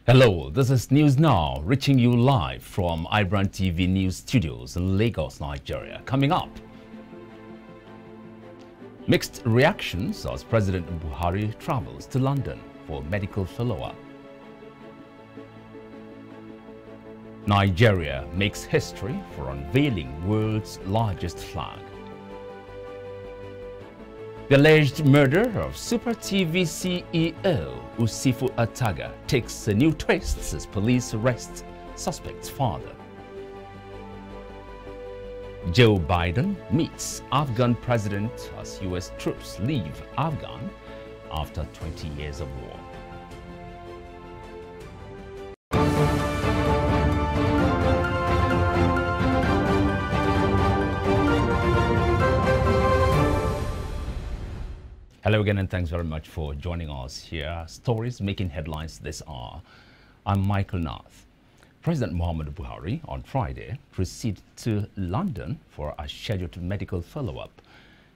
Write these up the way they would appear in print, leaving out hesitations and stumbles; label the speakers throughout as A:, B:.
A: Hello, this is News Now, reaching you live from iBrandTV News Studios in Lagos, Nigeria. Coming up, mixed reactions as President Buhari travels to London for medical follow-up. Nigeria makes history for unveiling world's largest flag. The alleged murder of Super TV CEO Usifu Ataga takes a new twist as police arrest suspect's father. Joe Biden meets Afghan president as U.S. troops leave Afghan after 20 years of war. Hello again, and thanks very much for joining us here. Stories making headlines this hour. I'm Michael North. President Muhammadu Buhari on Friday proceeded to London for a scheduled medical follow-up.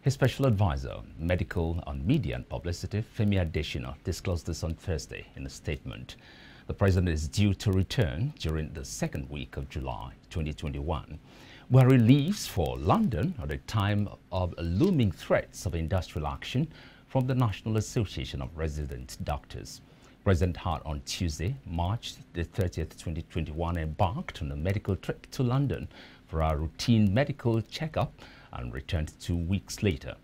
A: His special advisor on medical and media and publicity, Femi Adesina, disclosed this on Thursday in a statement. The president is due to return during the second week of July 2021. Buhari leaves for London at a time of looming threats of industrial action from the National Association of Resident Doctors. President had on Tuesday, March the 30th, 2021, embarked on a medical trip to London for a routine medical checkup and returned 2 weeks later.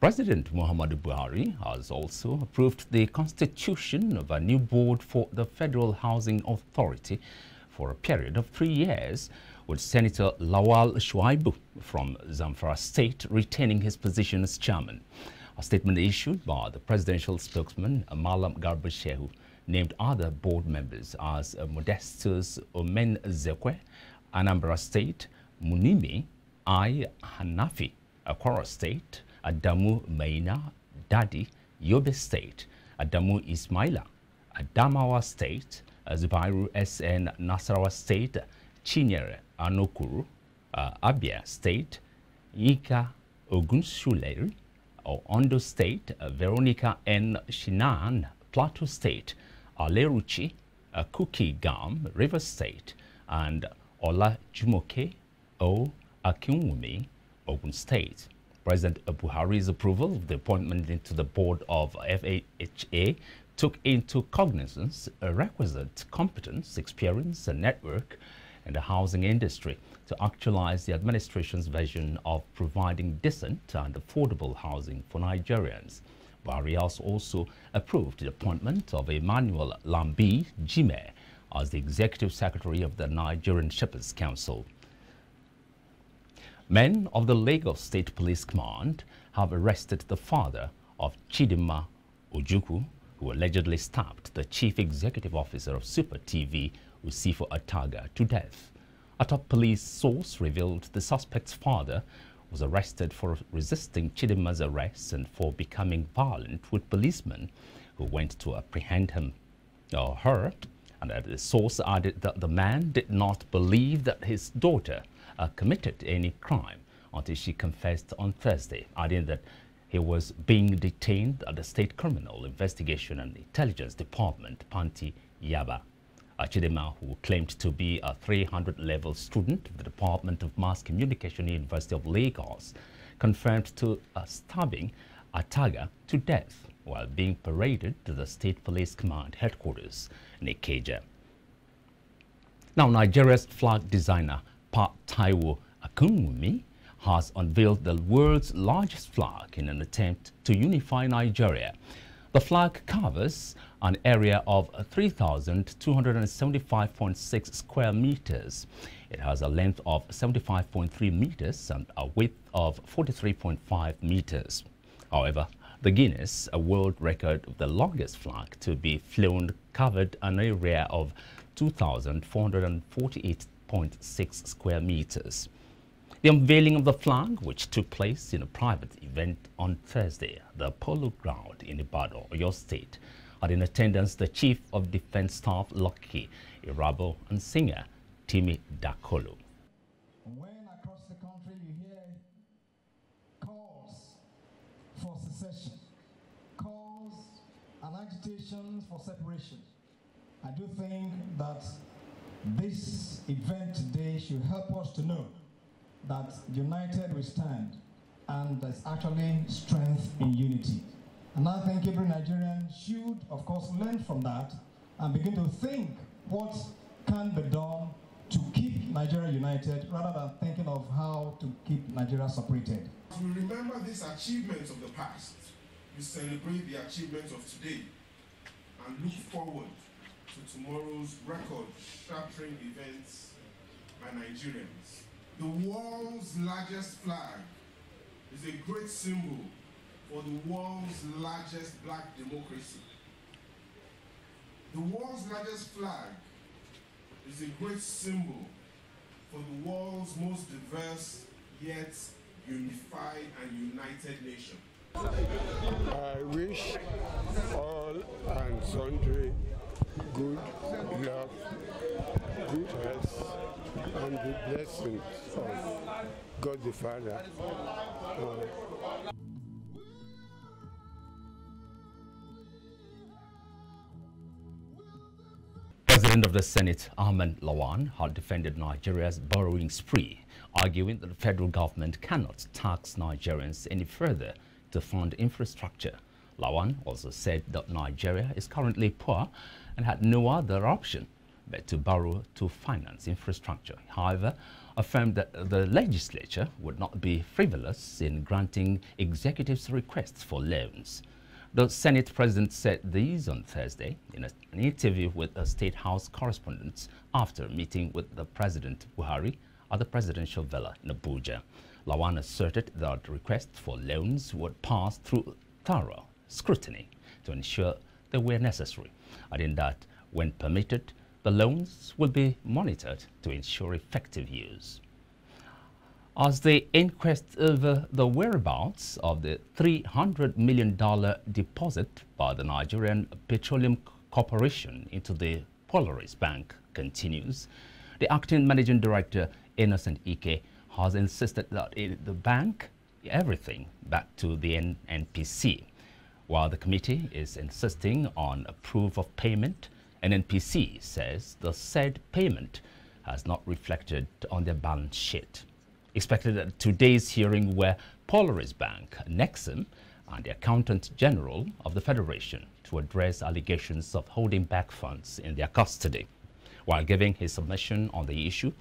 A: President Muhammadu Buhari has also approved the constitution of a new board for the Federal Housing Authority for a period of 3 years, with Senator Lawal Shuaibu from Zamfara State retaining his position as chairman. A statement issued by the presidential spokesman, Malam Garba Shehu, named other board members as Modestus Omen Zekwe, Anambra State, Munimi I Hanafi, Akwara State, Adamu Maina Dadi, Yobe State, Adamu Ismaila, Adamawa State, Zubairu SN Nasarawa State, Chinyere Anokuru, Abia State, Yika Ogunsuleri, Ondo State, Veronica N. Shinan, Plateau State, Aleruchi, Kuki Gam, River State, and Ola Jumoke O. Akinwumi, Ogun State. President Buhari's approval of the appointment into the board of FHA took into cognizance a requisite competence, experience, and network in the housing industry to actualize the administration's vision of providing decent and affordable housing for Nigerians. Buhari has also approved the appointment of Emmanuel Lambi Jime as the Executive Secretary of the Nigerian Shepherds Council. Men of the Lagos State Police Command have arrested the father of Chidinma Ojukwu, who allegedly stabbed the chief executive officer of Super TV, Usifu Ataga, to death. A top police source revealed the suspect's father was arrested for resisting Chidinma's arrest and for becoming violent with policemen who went to apprehend him or her, and that the source added that the man did not believe that his daughter committed any crime until she confessed on Thursday, adding that he was being detained at the State Criminal Investigation and Intelligence Department, Panti Yaba. Chidinma, who claimed to be a 300-level student of the Department of Mass Communication, University of Lagos, confirmed to stabbing Ataga to death while being paraded to the State Police Command headquarters in Ikeja. Now, Nigeria's flag designer, Pat Taiwo Akunwumi, has unveiled the world's largest flag in an attempt to unify Nigeria. The flag covers an area of 3,275.6 square meters. It has a length of 75.3 meters and a width of 43.5 meters. However, the Guinness, a world record of the longest flag to be flown, covered an area of 2,448.6 square meters. The unveiling of the flag, which took place in a private event on Thursday at the Polo Ground in Ibadan, Oyo State, had in attendance the Chief of Defense Staff, Lucky Irabo, and singer Timi Dakolo.
B: When across the country you hear calls for secession, calls and and agitation for separation. I do think that this event today should help us to know that united we stand, and there's actually strength in unity. And I think every Nigerian should, of course, learn from that and begin to think what can be done to keep Nigeria united rather than thinking of how to keep Nigeria separated.
C: As we remember these achievements of the past, we celebrate the achievements of today and look forward to tomorrow's record-shattering events by Nigerians. The world's largest flag is a great symbol for the world's largest black democracy. The world's largest flag is a great symbol for the world's most diverse yet unified and united nation.
D: I wish all and sundry good luck, good health, and the blessings of God the Father.
A: President of the Senate, Ahmed Lawan, had defended Nigeria's borrowing spree, arguing that the federal government cannot tax Nigerians any further to fund infrastructure. Lawan also said that Nigeria is currently poor and had no other option but to borrow to finance infrastructure. However, affirmed that the legislature would not be frivolous in granting executives' requests for loans. The Senate President said these on Thursday in an interview with a State House correspondents after meeting with the President BUHARI at the presidential villa in Abuja. Lawan asserted that requests for loans would pass through thorough scrutiny to ensure they were necessary, adding that when permitted, the loans will be monitored to ensure effective use. As the inquest over the whereabouts of the $300 million deposit by the Nigerian Petroleum Corporation into the Polaris Bank continues, the acting managing director, Innocent Ike, has insisted that the bank everything back to the NNPC. While the committee is insisting on a proof of payment, NNPC says the said payment has not reflected on their balance sheet. Expected at today's hearing were Polaris Bank, Nexum, and the Accountant General of the Federation to address allegations of holding back funds in their custody. While giving his submission on the issue,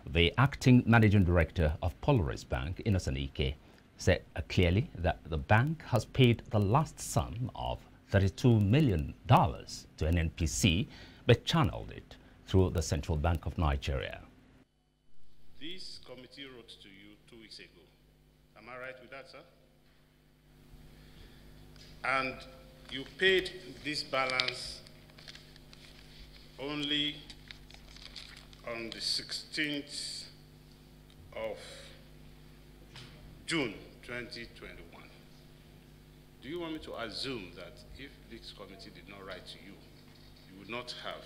A: the acting managing director of Polaris Bank, Innocent Ike, said clearly that the bank has paid the last sum of $32 million to NNPC, but channeled it through the Central Bank of Nigeria.
E: This committee wrote to you 2 weeks ago. Am I right with that, sir? And you paid this balance only on the 16th of June 2021. Do you want me to assume that if this committee did not write to you, you would not have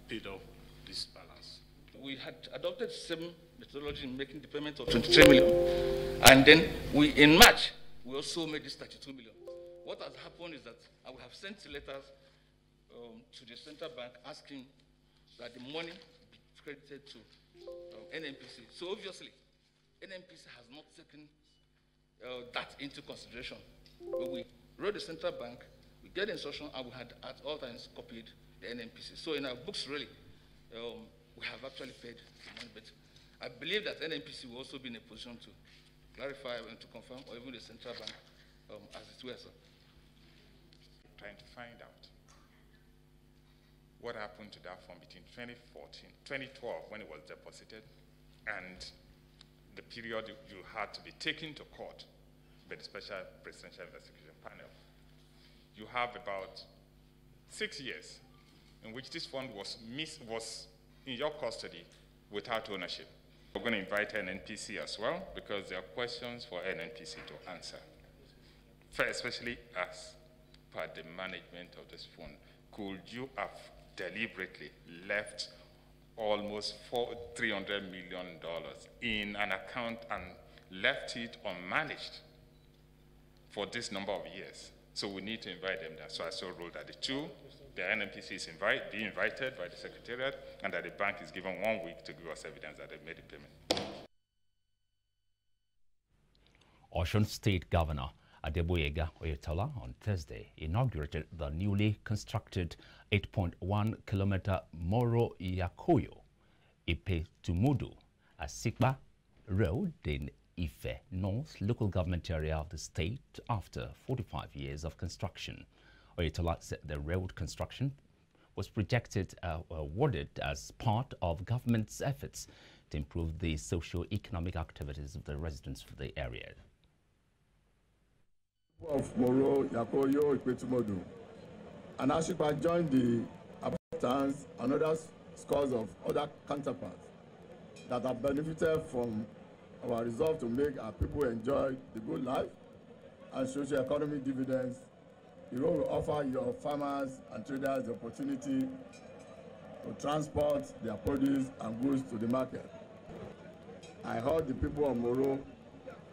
E: paid off this balance?
F: We had adopted the same methodology in making the payment of 23 million. And then in March, we also made this 32 million. What has happened is that I will have sent letters to the central bank asking that the money be credited to NNPC. So obviously, NNPC has not taken that into consideration. But we wrote the central bank, we get the instruction, and we had at all times copied the NNPC. So in our books, really, we have actually paid the money. But I believe that NNPC will also be in a position to clarify and to confirm, or even the central bank, as it were, sir.
G: Trying to find out what happened to that fund between 2012, when it was deposited, and the period you had to be taken to court by the Special Presidential Investigation Panel. You have about 6 years in which this fund was in your custody without ownership. We're going to invite NNPC as well, because there are questions for NNPC to answer. First, especially as per the management of this fund, could you have deliberately left almost $300 million in an account and left it unmanaged for this number of years? So we need to invite them there. So I so ruled that the NNPC is be invited by the Secretariat, and that the bank is given 1 week to give us evidence that they made the payment.
A: OSUN State Governor Adeboyega Oyetola on Thursday inaugurated the newly constructed 8.1-kilometer Moro-Yakoyo Ipe-Tumudu Asikpa Road in IFE-NORTH local government area of the state after 45 years of construction. Oyetola said the road construction was awarded as part of government's efforts to improve the socio-economic activities of the residents of the area.
H: Of Moro, Yakoyo, Ipe-Tumudu, and Ashipa joined the COMBATANTS and other scores of other counterparts that have benefited from our resolve to make our people enjoy the good life and socio-economic dividends. The road will offer your farmers and traders the opportunity to transport their produce and goods to the market. I heard the people of Moro,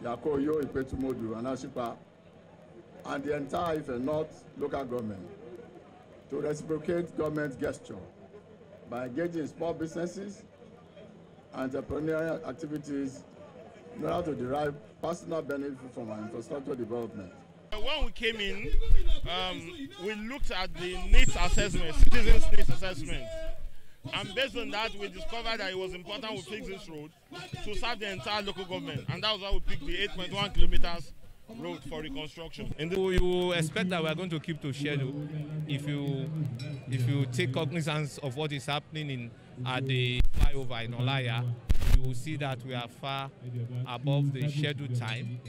H: Yakoyo, Ipe-Tumudu, and Ashipa, and the entire IFE-NORTH local government to reciprocate government gesture by engaging in small businesses and entrepreneurial activities in order to derive personal benefit from our infrastructure development.
C: When we came in, we looked at the needs assessment, citizens' needs assessment. And based on that, we discovered that it was important we fix this road to serve the entire local government. And that was why we picked the 8.1 kilometers road for reconstruction.
I: And you expect that we are going to keep to schedule if you take cognizance of what is happening at the flyover in Olaya. You will see that we are far above the scheduled time.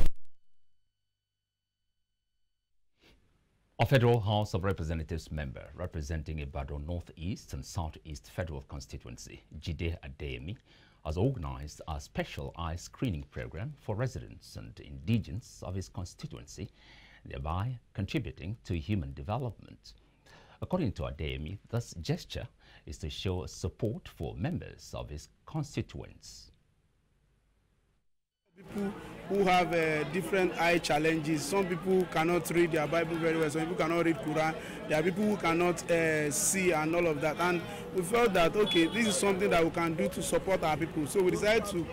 A: A Federal House of Representatives member representing IBADAN Northeast and Southeast Federal Constituency, Jide Adeyemi, has organized a special eye screening program for residents and indigents of his constituency, thereby contributing to human development. According to Adeyemi, this gesture is to show support for members of his constituents.
J: People who have different eye challenges. Some people cannot read their Bible very well. Some people cannot read Quran. There are people who cannot see and all of that. And we felt that, okay, this is something that we can do to support our people. So we decided to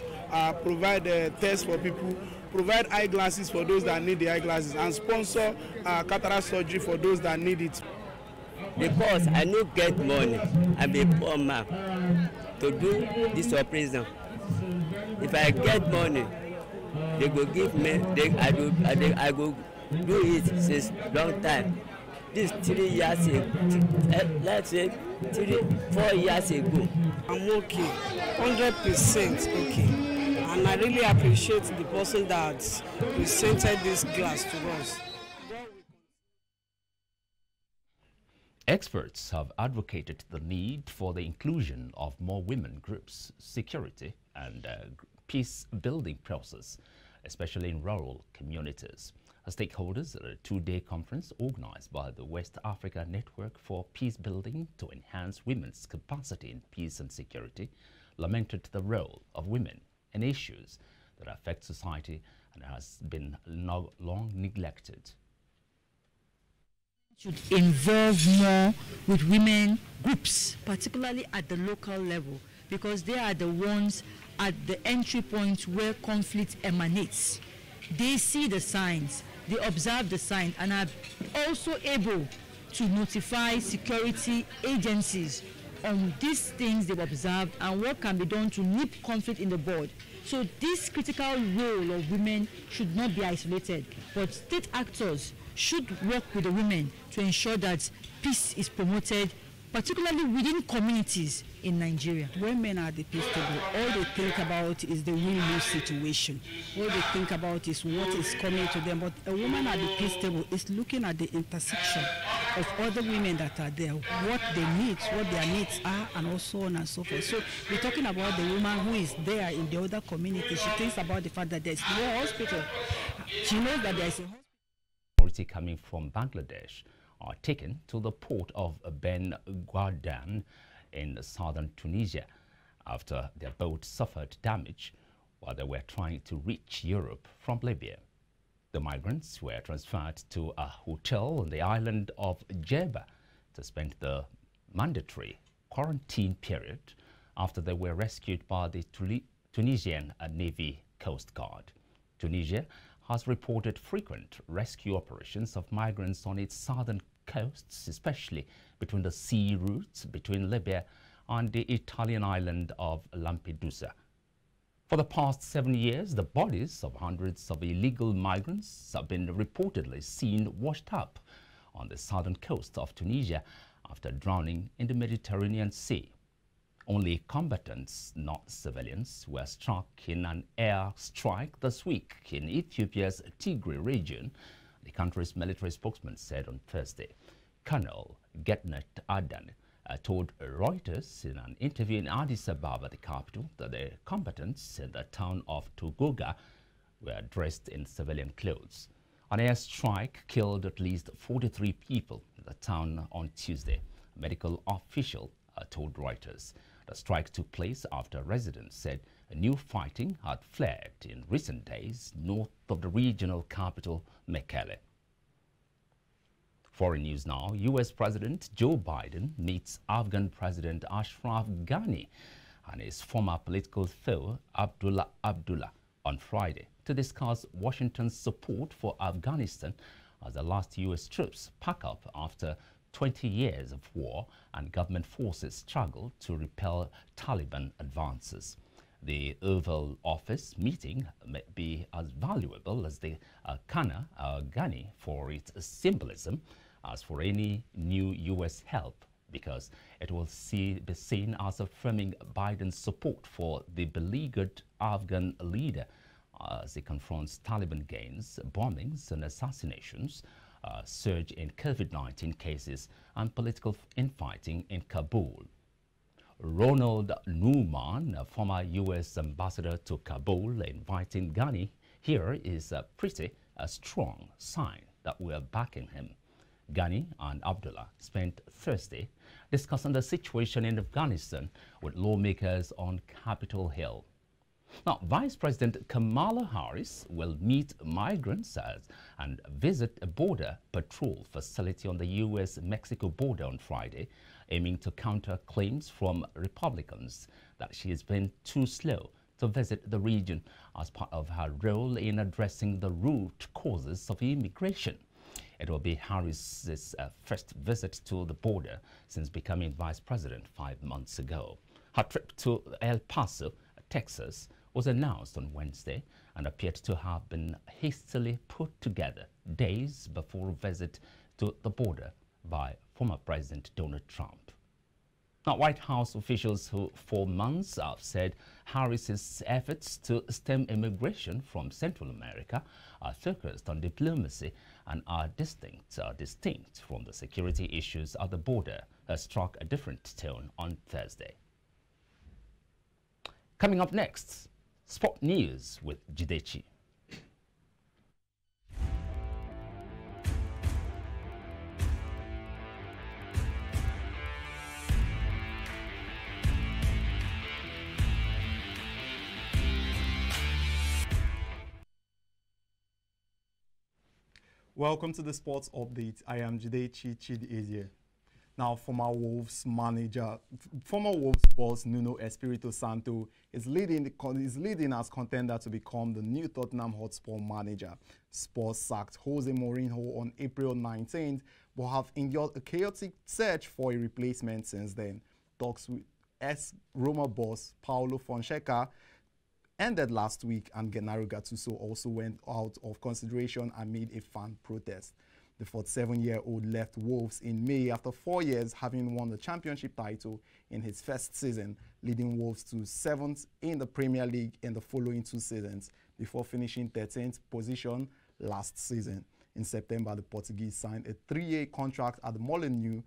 J: provide tests for people, provide eyeglasses for those that need the eyeglasses, and sponsor cataract surgery for those that need it.
K: Because I don't get money, I'm a poor man to do this operation. If I get money, they go give me, I go do it since long time. This 3 years ago, let's say 4 years ago.
L: I'm okay, 100% okay. And I really appreciate the person that presented this glass to us.
A: Experts have advocated the need for the inclusion of more women groups, security and peace-building process, especially in rural communities. Stakeholders at a two-day conference organized by the West Africa Network for Peace Building to enhance women's capacity in peace and security lamented the role of women in issues that affect society and has been long neglected.
M: Should involve more with women groups, particularly at the local level, because they are the ones at the entry point where conflict emanates. They see the signs, they observe the signs, and are also able to notify security agencies on these things they've observed and what can be done to nip conflict in the bud. So this critical role of women should not be isolated, but state actors should work with the women to ensure that peace is promoted, particularly within communities in Nigeria.
L: Women are the peace table. All they think about is the win-lose situation. All they think about is what is coming to them. But a woman at the peace table is looking at the intersection of other women that are there, what they need, what their needs are, and also on and so forth. So we're talking about the woman who is there in the other community. She thinks about the fact that there's no hospital. She knows that there's a hospital
A: coming from Bangladesh are taken to the port of Ben Guadan in southern Tunisia after their boat suffered damage while they were trying to reach Europe from Libya. The migrants were transferred to a hotel on the island of Jeba to spend the mandatory quarantine period after they were rescued by the Tunisian Navy Coast Guard. Tunisia has reported frequent rescue operations of migrants on its southern coasts, especially between the sea routes between Libya and the Italian island of Lampedusa. For the past 7 years, the bodies of hundreds of illegal migrants have been reportedly seen washed up on the southern coast of Tunisia after drowning in the Mediterranean Sea. Only combatants, not civilians, were struck in an air strike this week in Ethiopia's Tigray region, the country's military spokesman said on Thursday. Colonel Getnet Adan told Reuters in an interview in Addis Ababa, the capital, that the combatants in the town of Tugoga were dressed in civilian clothes. An air strike killed at least 43 people in the town on Tuesday, a medical official told Reuters. The strike took place after residents said new fighting had flared in recent days north of the regional capital, Mekelle. Foreign news now. U.S. President Joe Biden meets Afghan President Ashraf Ghani and his former political foe Abdullah on Friday to discuss Washington's support for Afghanistan as the last U.S. troops pack up after 20 years of war and government forces struggle to repel Taliban advances. The Oval Office meeting may be as valuable as the Kana Ghani for its symbolism as for any new U.S. help, because it will be seen as affirming Biden's support for the beleaguered Afghan leader as he confronts Taliban gains, bombings and assassinations, surge in COVID-19 cases and political infighting in Kabul. Ronald Newman, a former U.S. ambassador to Kabul, inviting Ghani here is a pretty strong sign that we are backing him. Ghani and Abdullah spent Thursday discussing the situation in Afghanistan with lawmakers on Capitol Hill. Now, Vice President Kamala Harris will meet migrants and visit a border patrol facility on the U.S.-Mexico border on Friday, aiming to counter claims from Republicans that she has been too slow to visit the region as part of her role in addressing the root causes of immigration. It will be Harris's first visit to the border since becoming vice president 5 months ago. Her trip to El Paso, Texas, was announced on Wednesday and appeared to have been hastily put together days before a visit to the border by former President Donald Trump. Now, White House officials who for months have said Harris's efforts to stem immigration from Central America are focused on diplomacy and are distinct from the security issues at the border struck a different tone on Thursday. Coming up next, Sport News with Jidechi.
N: Welcome to the Sports Update. I am Jidechi Chidi. Now, former Wolves boss Nuno Espirito Santo is leading as contender to become the new Tottenham Hotspur manager. Spurs sacked Jose Mourinho on April 19th, but have endured a chaotic search for a replacement since then. Talks with ex-Roma boss Paulo Fonseca ended last week, and Gennaro Gattuso also went out of consideration amid a fan protest. The 47-year-old left Wolves in May after 4 years, having won the championship title in his first season, leading Wolves to 7th in the Premier League in the following 2 seasons, before finishing 13th position last season. In September, the Portuguese signed a 3-year contract at the Molineux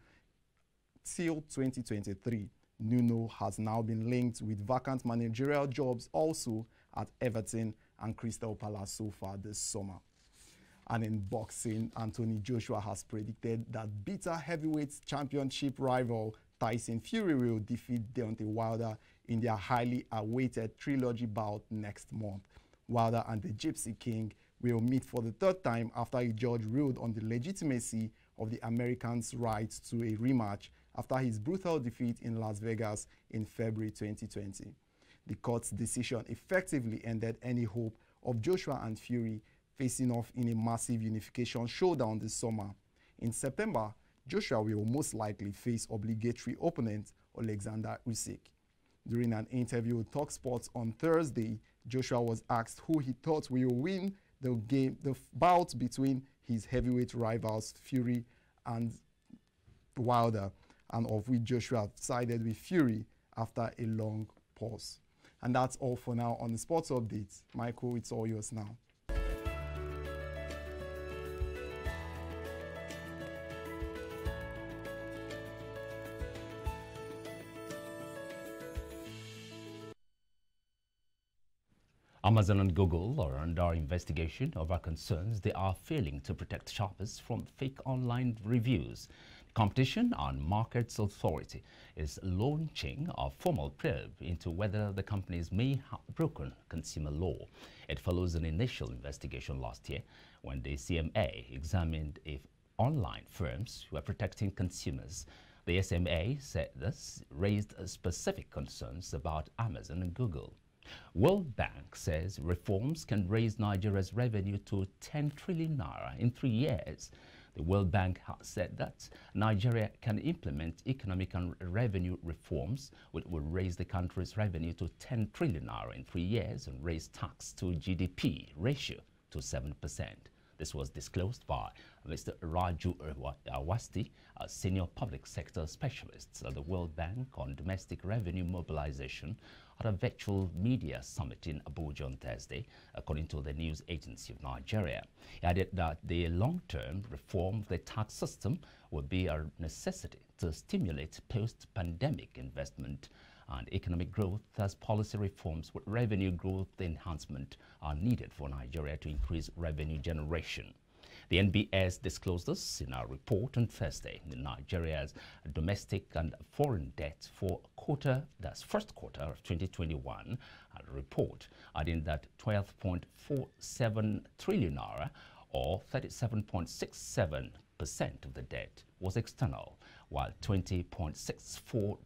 N: till 2023. Nuno has now been linked with vacant managerial jobs also at Everton and Crystal Palace so far this summer. And in boxing, Anthony Joshua has predicted that bitter heavyweight championship rival Tyson Fury will defeat Deontay Wilder in their highly awaited trilogy bout next month. Wilder and the Gypsy King will meet for the third time after a judge ruled on the legitimacy of the Americans' right to a rematch after his brutal defeat in Las Vegas in February 2020. The court's decision effectively ended any hope of Joshua and Fury facing off in a massive unification showdown this summer. In September, Joshua will most likely face obligatory opponent Alexander Usyk. During an interview with TalkSport on Thursday, Joshua was asked who he thought will win the bout between his heavyweight rivals Fury and Wilder, and of which Joshua sided with Fury after a long pause. And that's all for now on the sports updates. Michael, it's all yours now.
A: Amazon and Google are under investigation over concerns they are failing to protect shoppers from fake online reviews. The Competition and Markets Authority is launching a formal probe into whether the companies may have broken consumer law. It follows an initial investigation last year when the CMA examined if online firms were protecting consumers. The SMA said this raised specific concerns about Amazon and Google. World Bank says reforms can raise Nigeria's revenue to 10 trillion naira in 3 years. The World Bank has said that Nigeria can implement economic and revenue reforms which will raise the country's revenue to 10 trillion naira in 3 years and raise tax to GDP ratio to 7%. This was disclosed by Mr. Raju Awasti, a senior public sector specialist at the World Bank on domestic revenue mobilization at a virtual media summit in Abuja on Thursday, according to the news agency of Nigeria. He added that the long-term reform of the tax system would be a necessity to stimulate post-pandemic investment and economic growth, as policy reforms with revenue growth enhancement are needed for Nigeria to increase revenue generation. The NBS disclosed this in a report on Thursday. Nigeria's domestic and foreign debt for first quarter of 2021, a report adding that 12.47 trillion naira or 37.67% of the debt was external, while 20.64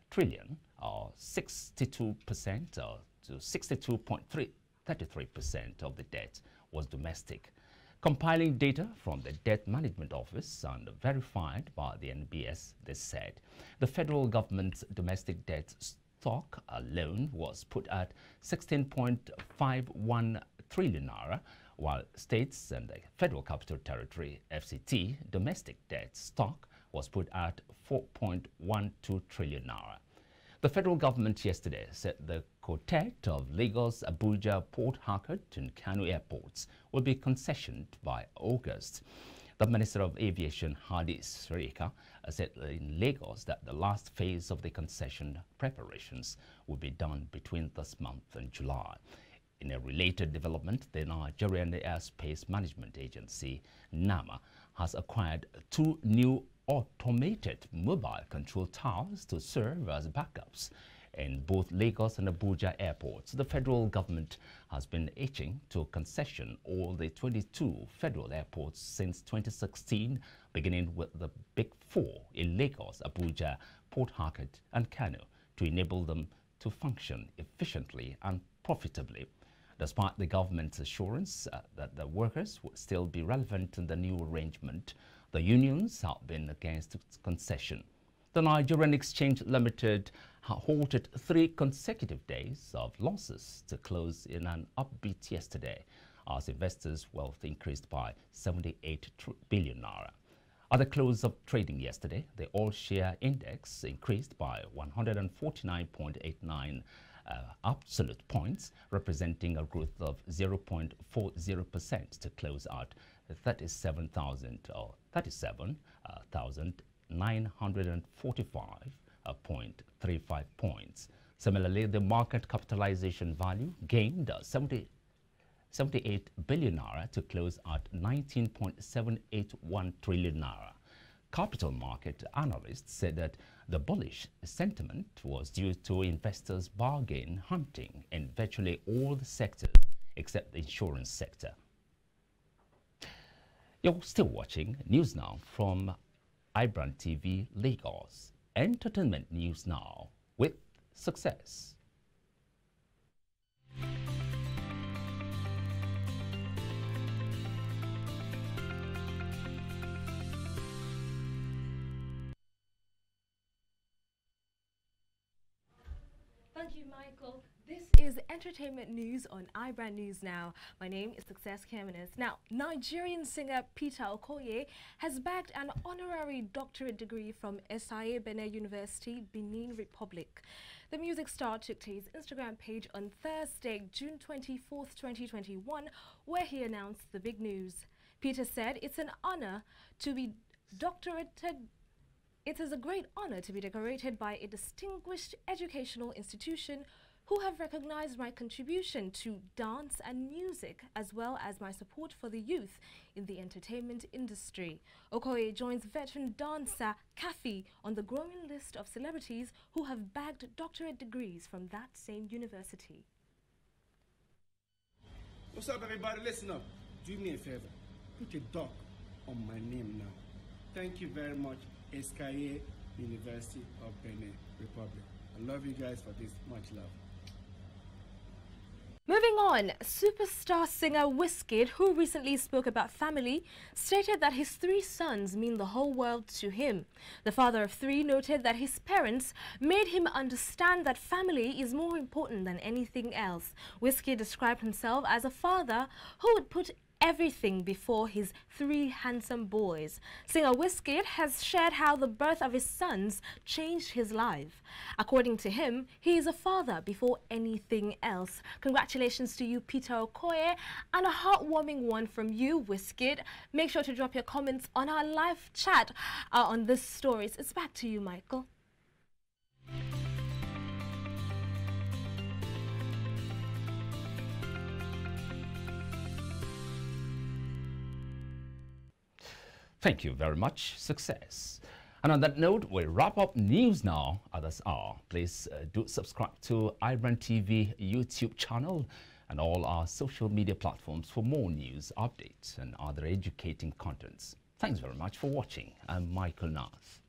A: trillion or 62% to 62.33% of the debt was domestic. Compiling data from the Debt Management Office and verified by the NBS, they said the federal government's domestic debt stock alone was put at 16.51 trillion naira, while states and the Federal Capital Territory (FCT) domestic debt stock was put at 4.12 trillion naira. The federal government yesterday said the quartet of Lagos, Abuja, Port Harcourt and Kano airports will be concessioned by August. The Minister of Aviation, Hadi Sirika, said in Lagos that the last phase of the concession preparations will be done between this month and July. In a related development, the Nigerian Airspace Management Agency, NAMA, has acquired 2 new automated mobile control towers to serve as backups in both Lagos and Abuja airports. The federal government has been itching to concession all the 22 federal airports since 2016, beginning with the Big 4 in Lagos, Abuja, Port Harcourt and Kano, to enable them to function efficiently and profitably. Despite the government's assurance that the workers would still be relevant in the new arrangement, the unions have been against its concession. The Nigerian Exchange Limited halted 3 consecutive days of losses to close in an upbeat yesterday, as investors' wealth increased by 78 billion naira. At the close of trading yesterday, the all-share index increased by 149.89 absolute points, representing a growth of 0.40% to close at 37,945.35 points. Similarly, the market capitalization value gained 78 billion naira to close at 19.781 trillion naira. Capital market analysts said that the bullish sentiment was due to investors' bargain hunting in virtually all the sectors except the insurance sector. You're still watching News Now from iBrandTV Lagos. Entertainment news now with Success.
O: Thank you, Michael. This is entertainment news on iBrand News Now. My name is Success Kemenis. Now, Nigerian singer Peter Okoye has bagged an honorary doctorate degree from Benin University, Benin Republic. The music star took to his Instagram page on Thursday, June 24th, 2021, where he announced the big news. Peter said, "It's an honor to be doctorated. It is a great honor to be decorated by a distinguished educational institution who have recognized my contribution to dance and music, as well as my support for the youth in the entertainment industry." Okoye joins veteran dancer Kafi on the growing list of celebrities who have bagged doctorate degrees from that same university.
P: What's up, everybody? Listen up. Do me a favor. Put a dot on my name now. Thank you very much, Eskaye University of Benin Republic. I love you guys for this. Much love.
O: Moving on, superstar singer Wizkid, who recently spoke about family, stated that his 3 sons mean the whole world to him. The father of 3 noted that his parents made him understand that family is more important than anything else. Wizkid described himself as a father who would put everything before his 3 handsome boys. Singer Wizkid has shared how the birth of his sons changed his life. According to him, he is a father before anything else. Congratulations to you, Peter Okoye, and a heartwarming one from you, Wizkid. Make sure to drop your comments on our live chat on this story. It's back to you, Michael.
A: Thank you very much. Success. And on that note, we wrap up News Now at this hour. Please do subscribe to iBrandTV YouTube channel and all our social media platforms for more news, updates, and other educating contents. Thanks very much for watching. I'm Michael Nath.